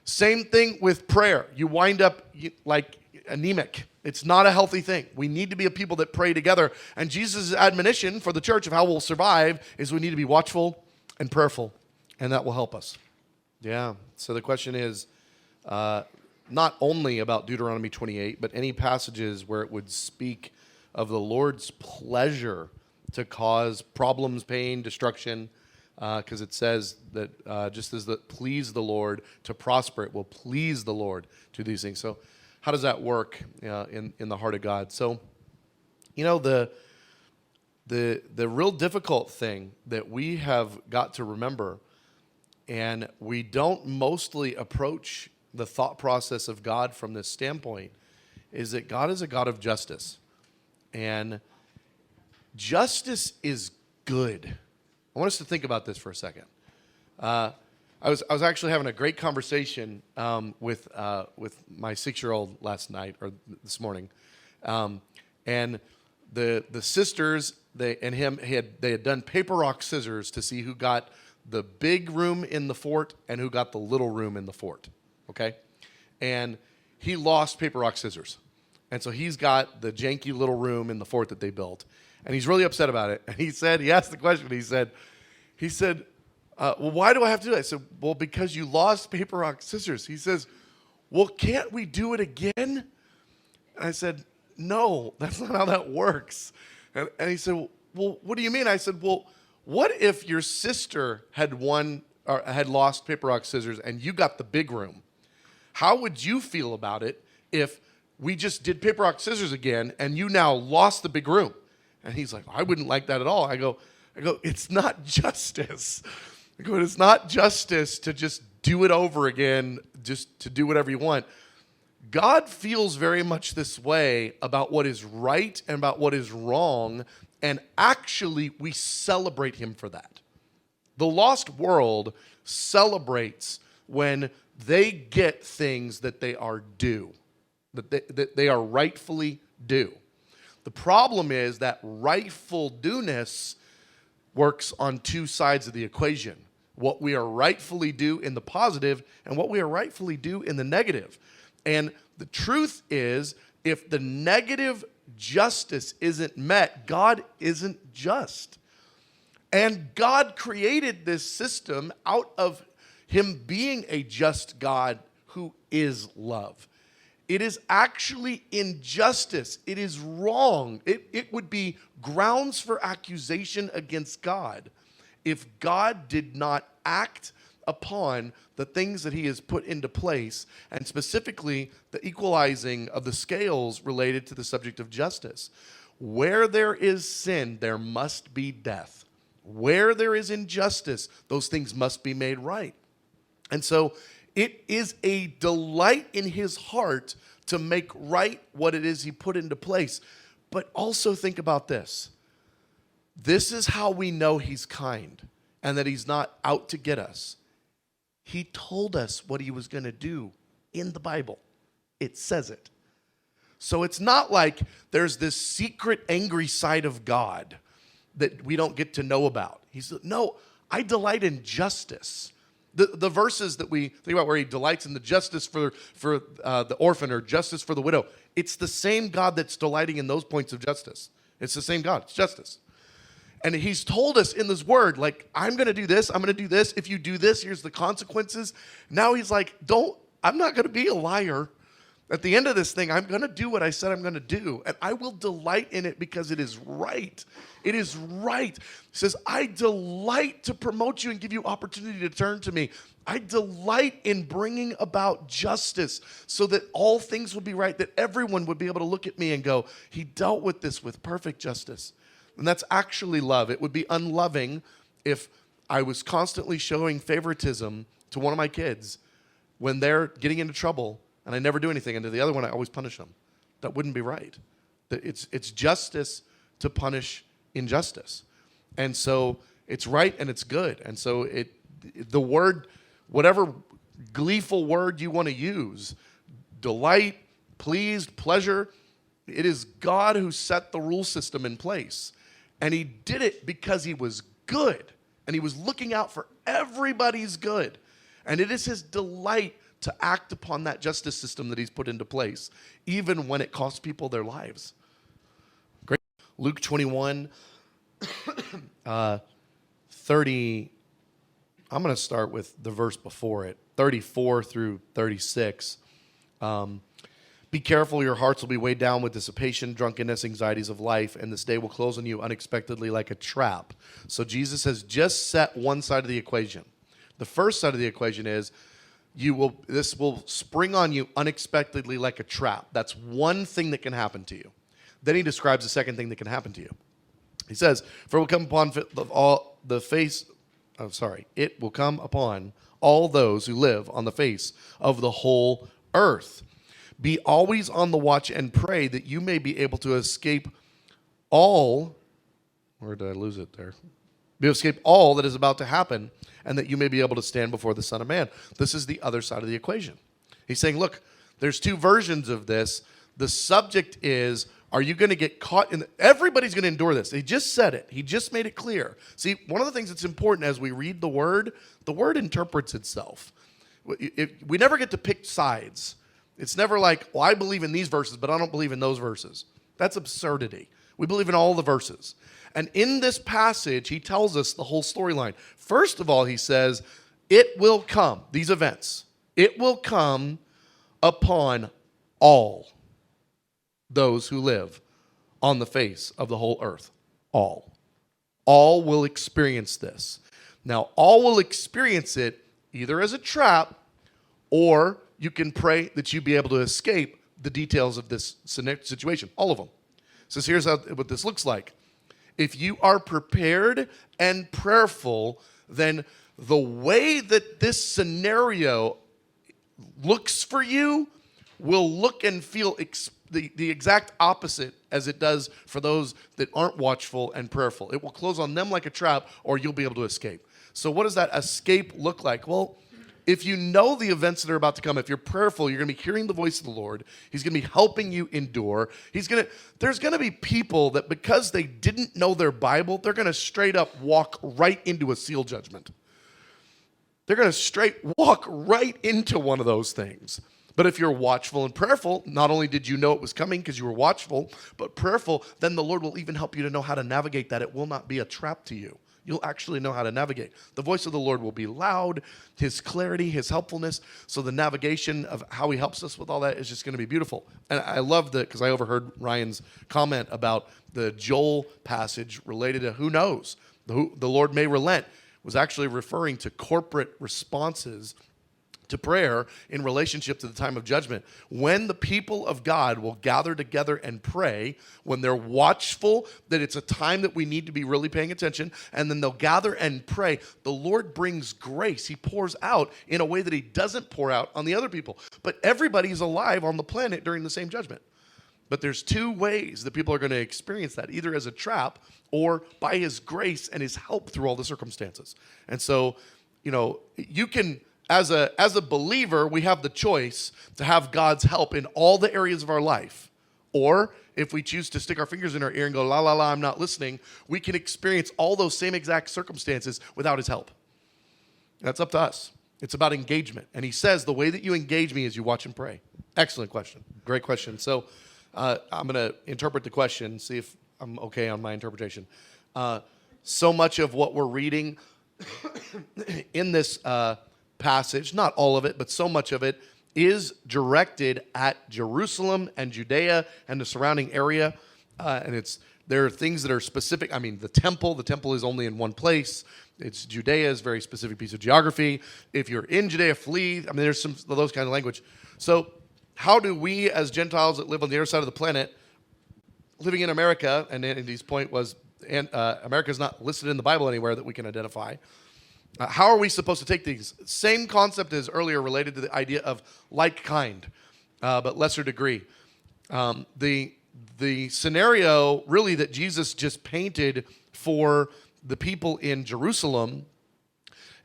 Same thing with prayer. You wind up like anemic. It's not a healthy thing. We need to be a people that pray together. And Jesus' admonition for the church of how we'll survive is we need to be watchful and prayerful, and that will help us. Yeah, so the question is not only about Deuteronomy 28, but any passages where it would speak of the Lord's pleasure to cause problems, pain, destruction, because it says that just as it pleased the Lord to prosper, it will please the Lord to do these things. So how does that work in the heart of God? So, you know, the real difficult thing that we have got to remember, and we don't mostly approach the thought process of God from this standpoint, is that God is a God of justice. And justice is good. I want us to think about this for a second. I was actually having a great conversation with my 6-year-old last night or this morning, and the sisters they had done paper rock scissors to see who got the big room in the fort and who got the little room in the fort. Okay, and he lost paper rock scissors, and so he's got the janky little room in the fort that they built. And he's really upset about it. And he asked the question, he said, well, why do I have to do that? I said, well, because you lost paper, rock, scissors. He says, well, can't we do it again? And I said, no, that's not how that works. And he said, well, what do you mean? I said, well, what if your sister had won or had lost paper, rock, scissors and you got the big room? How would you feel about it if we just did paper, rock, scissors again and you now lost the big room? And he's like, I wouldn't like that at all. I go, it's not justice. I go, it's not justice to just do it over again, just to do whatever you want. God feels very much this way about what is right and about what is wrong, and actually we celebrate him for that. The lost world celebrates when they get things that they are due, that they are rightfully due. The problem is that rightful dueness works on two sides of the equation. What we are rightfully due in the positive and what we are rightfully due in the negative. And the truth is, if the negative justice isn't met, God isn't just. And God created this system out of him being a just God who is love. It is actually injustice. It is wrong. It would be grounds for accusation against God if God did not act upon the things that he has put into place, and specifically the equalizing of the scales related to the subject of justice. Where there is sin, there must be death. Where there is injustice, those things must be made right. And so it is a delight in his heart to make right what it is he put into place. But also think about this. This is how we know he's kind and that he's not out to get us. He told us what he was going to do in the Bible. It says it. So it's not like there's this secret angry side of God that we don't get to know about. He said, no, I delight in justice. The verses that we think about where he delights in the justice for the orphan or justice for the widow, it's the same God that's delighting in those points of justice. It's the same God. It's justice. And he's told us in this word, like, I'm going to do this. I'm going to do this. If you do this, here's the consequences. Now he's like, I'm not going to be a liar. At the end of this thing, I'm going to do what I said I'm going to do. And I will delight in it because it is right. It is right. He says, I delight to promote you and give you opportunity to turn to me. I delight in bringing about justice so that all things will be right, that everyone would be able to look at me and go, he dealt with this with perfect justice. And that's actually love. It would be unloving if I was constantly showing favoritism to one of my kids when they're getting into trouble, and I never do anything, and to the other one, I always punish them. That wouldn't be right. It's justice to punish injustice. And so it's right and it's good. And so the word, whatever gleeful word you want to use, delight, pleased, pleasure, it is God who set the rule system in place. And he did it because he was good. And he was looking out for everybody's good. And it is his delight to act upon that justice system that he's put into place, even when it costs people their lives. Great. Luke 21, 30. I'm going to start with the verse before it, 34 through 36. Be careful, your hearts will be weighed down with dissipation, drunkenness, anxieties of life, and this day will close on you unexpectedly like a trap. So Jesus has just set one side of the equation. The first side of the equation is this will spring on you unexpectedly like a trap. That's one thing that can happen to you. Then he describes the second thing that can happen to you. He says, for it will come upon it will come upon all those who live on the face of the whole earth. Be always on the watch and pray that you may be able to escape all, where did I lose it there? Escape all that is about to happen, and that you may be able to stand before the Son of Man. This is the other side of the equation. He's saying, look, there's two versions of this. The subject is, are you going to get caught in everybody's going to endure this. He just said it. He just made it clear. See, one of the things that's important as we read the word interprets itself. We never get to pick sides. It's never like, well, I believe in these verses, but I don't believe in those verses. That's absurdity. We believe in all the verses. And in this passage, he tells us the whole storyline. First of all, he says, it will come, these events, it will come upon all those who live on the face of the whole earth. All. All will experience this. Now, all will experience it either as a trap, or you can pray that you be able to escape the details of this situation. All of them. So here's what this looks like. If you are prepared and prayerful, then the way that this scenario looks for you will look and feel the exact opposite as it does for those that aren't watchful and prayerful. It will close on them like a trap, or you'll be able to escape. So what does that escape look like? Well, if you know the events that are about to come, if you're prayerful, you're going to be hearing the voice of the Lord. He's going to be helping you endure. There's going to be people that because they didn't know their Bible, they're going to straight up walk right into a seal judgment. They're going to straight walk right into one of those things. But if you're watchful and prayerful, not only did you know it was coming because you were watchful, but prayerful, then the Lord will even help you to know how to navigate that. It will not be a trap to you. You'll actually know how to navigate. The voice of the Lord will be loud, his clarity, his helpfulness. So the navigation of how he helps us with all that is just going to be beautiful. And I love that because I overheard Ryan's comment about the Joel passage related to who knows. The Lord may relent was actually referring to corporate responses to prayer in relationship to the time of judgment. When the people of God will gather together and pray, when they're watchful, that it's a time that we need to be really paying attention, and then they'll gather and pray, the Lord brings grace. He pours out in a way that he doesn't pour out on the other people. But everybody's alive on the planet during the same judgment. But there's two ways that people are going to experience that, either as a trap or by his grace and his help through all the circumstances. And so, you can, as a believer, we have the choice to have God's help in all the areas of our life. Or if we choose to stick our fingers in our ear and go, la, la, la, I'm not listening, we can experience all those same exact circumstances without his help. That's up to us. It's about engagement. And he says, the way that you engage me is you watch and pray. Excellent question. Great question. So I'm going to interpret the question, see if I'm okay on my interpretation. So much of what we're reading in this passage, not all of it, but so much of it is directed at Jerusalem and Judea and the surrounding area. And there are things that are specific. I mean, the temple is only in one place. It's Judea's very specific piece of geography. If you're in Judea, flee. I mean, there's some of those kind of language. So how do we as Gentiles that live on the other side of the planet, living in America, and Andy's point was, America is not listed in the Bible anywhere that we can identify. How are we supposed to take these? Same concept as earlier related to the idea of like kind, but lesser degree. The scenario really that Jesus just painted for the people in Jerusalem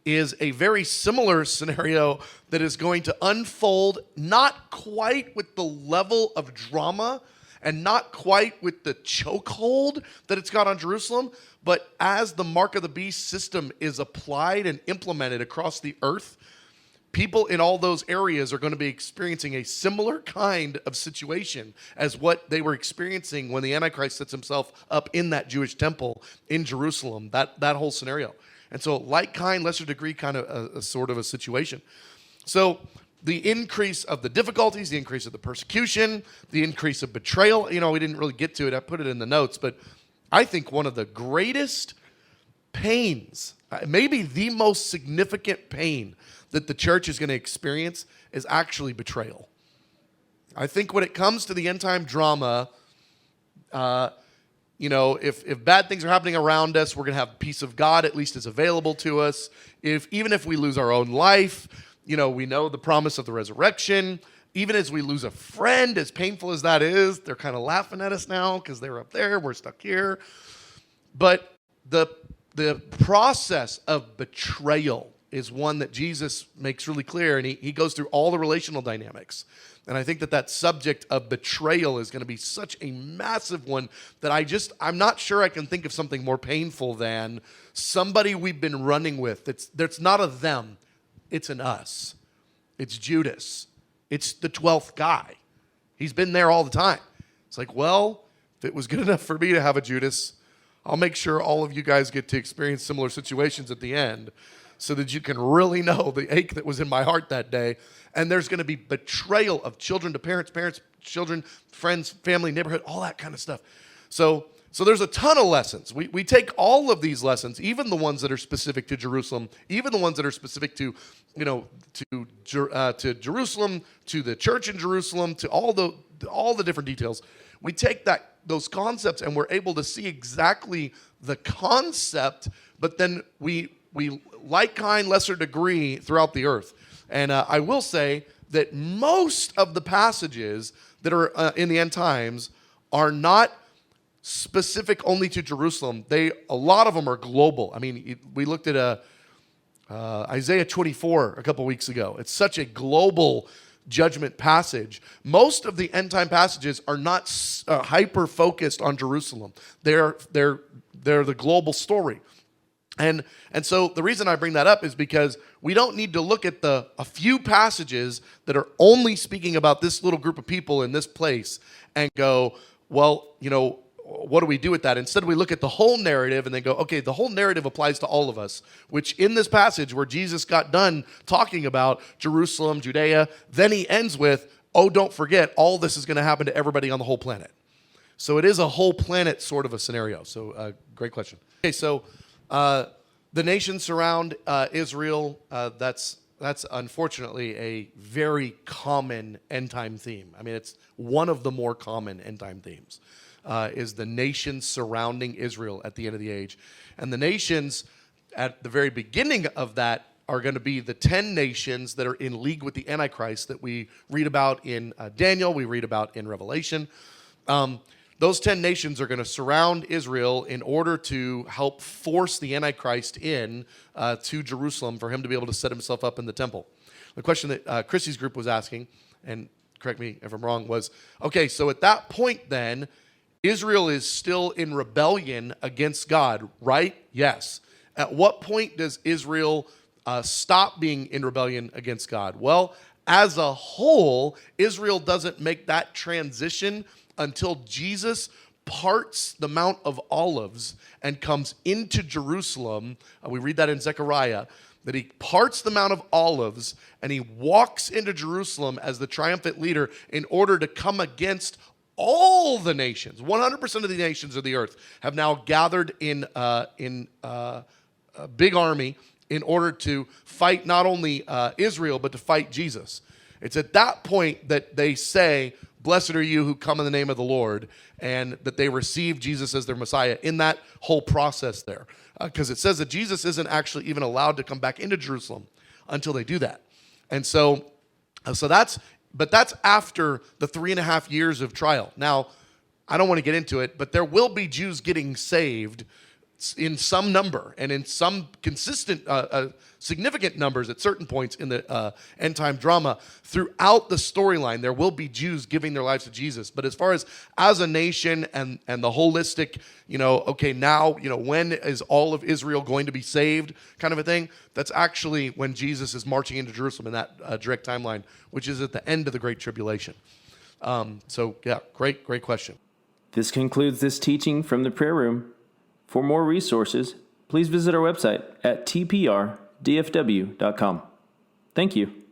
is a very similar scenario that is going to unfold, not quite with the level of drama and not quite with the chokehold that it's got on Jerusalem, but as the mark of the beast system is applied and implemented across the earth, people in all those areas are going to be experiencing a similar kind of situation as what they were experiencing when the Antichrist sets himself up in that Jewish temple in Jerusalem, that whole scenario. And so like kind, lesser degree kind of a sort of a situation. So the increase of the difficulties, the increase of the persecution, the increase of betrayal, we didn't really get to it. I put it in the notes, but I think one of the greatest pains, maybe the most significant pain that the church is going to experience is actually betrayal. I think when it comes to the end time drama, if bad things are happening around us, we're going to have peace of God, at least is available to us. Even if we lose our own life, we know the promise of the resurrection. Even as we lose a friend, as painful as that is, they're kind of laughing at us now because they're up there, we're stuck here. But the process of betrayal is one that Jesus makes really clear, and he goes through all the relational dynamics. And I think that subject of betrayal is going to be such a massive one that I'm not sure I can think of something more painful than somebody we've been running with. That's not a them, it's an us. It's Judas. It's the 12th guy. He's been there all the time. It's like, well, if it was good enough for me to have a Judas, I'll make sure all of you guys get to experience similar situations at the end so that you can really know the ache that was in my heart that day. And there's going to be betrayal of children to parents, parents, children, friends, family, neighborhood, all that kind of stuff. So there's a ton of lessons. We take all of these lessons, even the ones that are specific to Jerusalem, even the ones that are specific to Jerusalem, to the church in Jerusalem, to all the different details. We take those concepts and we're able to see exactly the concept, but then we like kind, lesser degree throughout the earth. And I will say that most of the passages that are in the end times are not specific only to Jerusalem. A lot of them are global. I mean, we looked at Isaiah 24 a couple weeks ago. It's such a global judgment passage. Most of the end time passages are not hyper focused on Jerusalem. They're the global story. And so the reason I bring that up is because we don't need to look at a few passages that are only speaking about this little group of people in this place and go, well, what do we do with that? Instead, we look at the whole narrative and then go, okay, the whole narrative applies to all of us, which in this passage where Jesus got done talking about Jerusalem, Judea, then he ends with, oh, don't forget, all this is going to happen to everybody on the whole planet. So it is a whole planet sort of a scenario. So great question. Okay, so the nations surround Israel. That's unfortunately a very common end time theme. I mean, it's one of the more common end time themes. Is the nations surrounding Israel at the end of the age. And the nations at the very beginning of that are going to be the 10 nations that are in league with the Antichrist that we read about in Daniel, we read about in Revelation. Those 10 nations are going to surround Israel in order to help force the Antichrist in to Jerusalem for him to be able to set himself up in the temple. The question that Chrissy's group was asking, and correct me if I'm wrong, was, okay, so at that point then, Israel is still in rebellion against God, right? Yes. At what point does Israel stop being in rebellion against God? Well, as a whole, Israel doesn't make that transition until Jesus parts the Mount of Olives and comes into Jerusalem. We read that in Zechariah, that he parts the Mount of Olives and he walks into Jerusalem as the triumphant leader in order to come against all the nations. 100% of the nations of the earth have now gathered in a big army in order to fight not only Israel, but to fight Jesus. It's at that point that they say blessed are you who come in the name of the Lord, and that they receive Jesus as their Messiah in that whole process there. Because it says that Jesus isn't actually even allowed to come back into Jerusalem until they do that. And so that's after the 3.5 years of trial. Now, I don't want to get into it, but there will be Jews getting saved in some number and in some consistent, significant numbers at certain points in the end time drama. Throughout the storyline, there will be Jews giving their lives to Jesus. But as far as a nation and the holistic, okay, now, when is all of Israel going to be saved kind of a thing? That's actually when Jesus is marching into Jerusalem in that direct timeline, which is at the end of the Great Tribulation. So yeah, great question. This concludes this teaching from the prayer room. For more resources, please visit our website at tprdfw.com. Thank you.